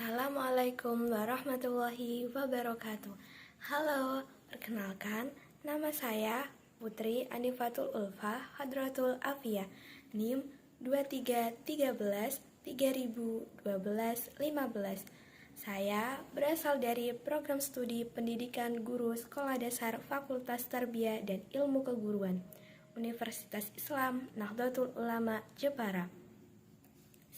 Assalamualaikum warahmatullahi wabarakatuh. Halo, perkenalkan, nama saya Putri Anifatul Ulfa Hadratul Afia, NIM 2313 3012 15. Saya berasal dari program studi pendidikan guru sekolah dasar Fakultas Tarbiyah dan Ilmu Keguruan, Universitas Islam Nahdlatul Ulama Jepara.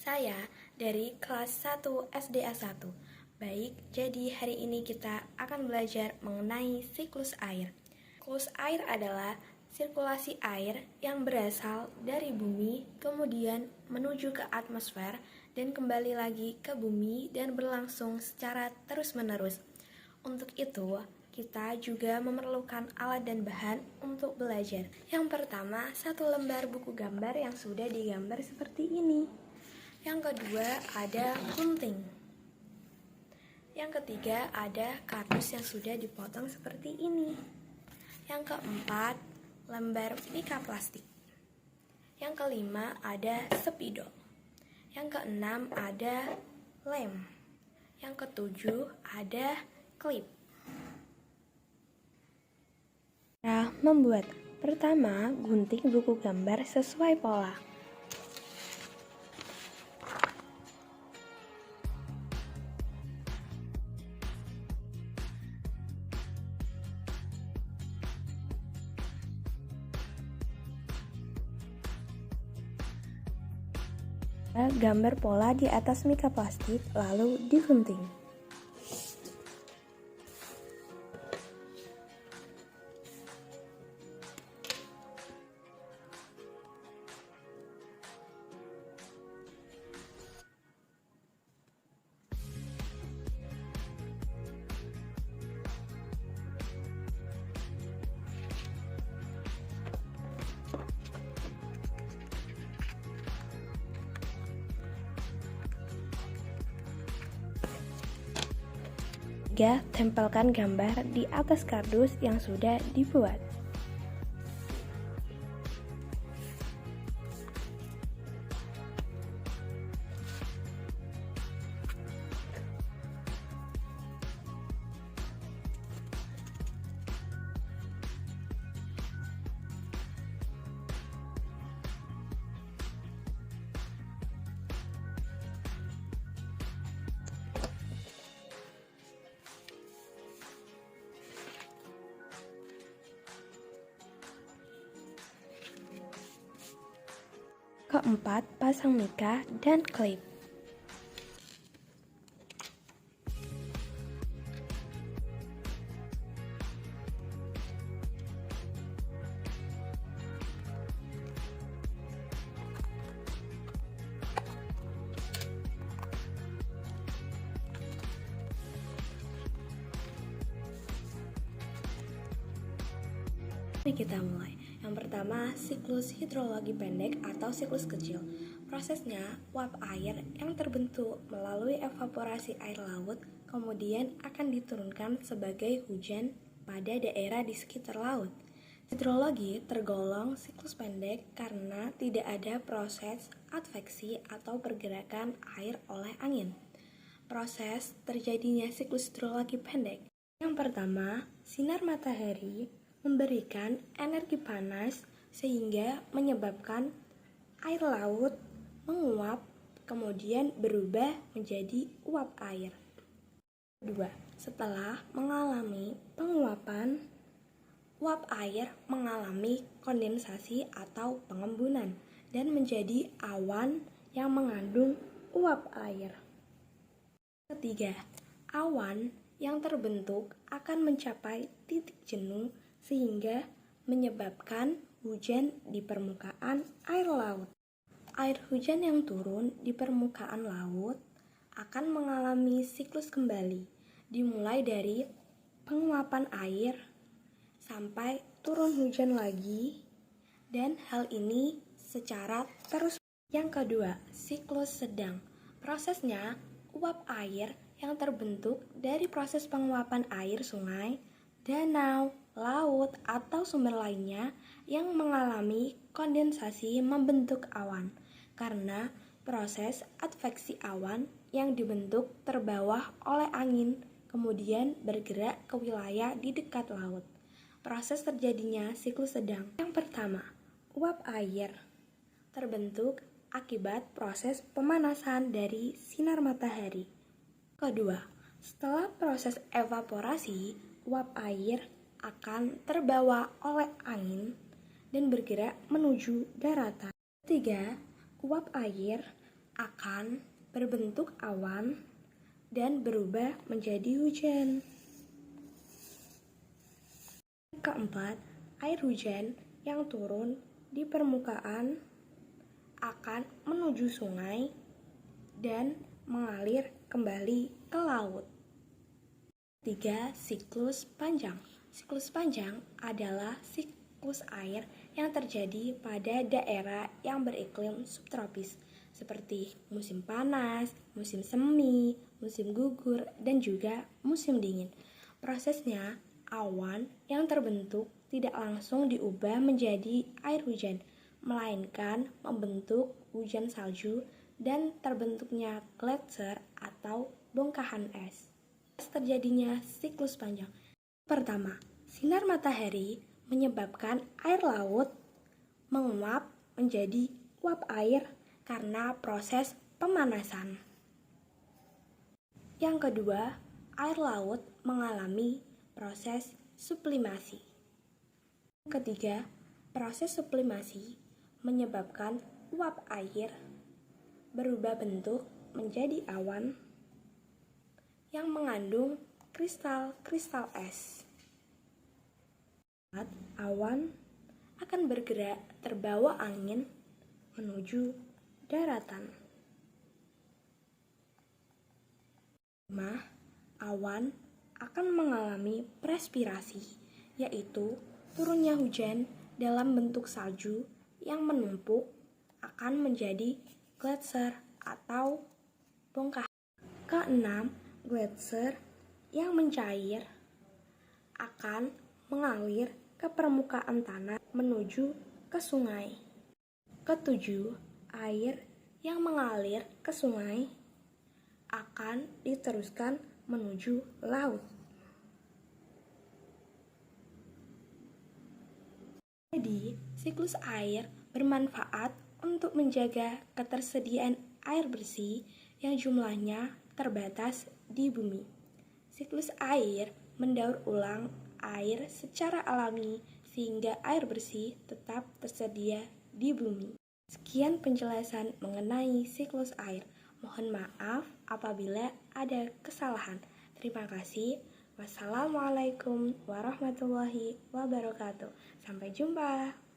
Saya dari kelas 1 SDA 1. Baik, jadi hari ini kita akan belajar mengenai siklus air. Siklus air adalah sirkulasi air yang berasal dari bumi, kemudian menuju ke atmosfer, dan kembali lagi ke bumi dan berlangsung secara terus-menerus. Untuk itu, kita juga memerlukan alat dan bahan untuk belajar. Yang pertama, satu lembar buku gambar yang sudah digambar seperti ini. Yang kedua ada gunting. Yang ketiga ada kardus yang sudah dipotong seperti ini. Yang keempat lembar mika plastik. Yang kelima ada spidol. Yang keenam ada lem. Yang ketujuh ada klip. Cara membuat: pertama, gunting buku gambar sesuai pola. Gambar pola di atas mika plastik, lalu digunting. Tempelkan gambar di atas kardus yang sudah dibuat. Keempat, pasang mika dan klip. Mari kita mulai. Yang pertama, siklus hidrologi pendek atau siklus kecil. Prosesnya, uap air yang terbentuk melalui evaporasi air laut kemudian akan diturunkan sebagai hujan pada daerah di sekitar laut. Hidrologi tergolong siklus pendek karena tidak ada proses adveksi atau pergerakan air oleh angin. Proses terjadinya siklus hidrologi pendek. Yang pertama, sinar matahari memberikan energi panas sehingga menyebabkan air laut menguap kemudian berubah menjadi uap air. Kedua, setelah mengalami penguapan, uap air mengalami kondensasi atau pengembunan dan menjadi awan yang mengandung uap air. Ketiga, awan yang terbentuk akan mencapai titik jenuh sehingga menyebabkan hujan di permukaan air laut. Air hujan yang turun di permukaan laut akan mengalami siklus kembali, dimulai dari penguapan air sampai turun hujan lagi, dan hal ini secara terus. Yang kedua, siklus sedang. Prosesnya, uap air yang terbentuk dari proses penguapan air sungai, danau, laut, atau sumber lainnya yang mengalami kondensasi membentuk awan karena proses adveksi awan yang dibentuk terbawah oleh angin, kemudian bergerak ke wilayah di dekat laut. Proses terjadinya siklus sedang. Yang pertama, uap air terbentuk akibat proses pemanasan dari sinar matahari. Kedua, setelah proses evaporasi, uap air akan terbawa oleh angin dan bergerak menuju daratan. Ketiga, uap air akan berbentuk awan dan berubah menjadi hujan. Keempat, air hujan yang turun di permukaan akan menuju sungai dan mengalir kembali ke laut. Ketiga, siklus panjang. Siklus panjang adalah siklus air yang terjadi pada daerah yang beriklim subtropis, seperti musim panas, musim semi, musim gugur, dan juga musim dingin. Prosesnya, awan yang terbentuk tidak langsung diubah menjadi air hujan, melainkan membentuk hujan salju dan terbentuknya gletser atau bongkahan es. Terjadinya siklus panjang. Pertama, sinar matahari menyebabkan air laut menguap menjadi uap air karena proses pemanasan. Yang kedua, air laut mengalami proses sublimasi. Ketiga, proses sublimasi menyebabkan uap air berubah bentuk menjadi awan yang mengandung kristal-kristal es. Awan akan bergerak terbawa angin menuju daratan. Awan akan mengalami perspirasi, yaitu turunnya hujan dalam bentuk salju yang menumpuk akan menjadi gletser atau bongkahan. Keenam, gletser yang mencair akan mengalir ke permukaan tanah menuju ke sungai. Ketujuh, air yang mengalir ke sungai akan diteruskan menuju laut. Jadi, siklus air bermanfaat untuk menjaga ketersediaan air bersih yang jumlahnya terbatas di bumi. Siklus air mendaur ulang air secara alami sehingga air bersih tetap tersedia di bumi. Sekian penjelasan mengenai siklus air. Mohon maaf apabila ada kesalahan. Terima kasih. Wassalamualaikum warahmatullahi wabarakatuh. Sampai jumpa.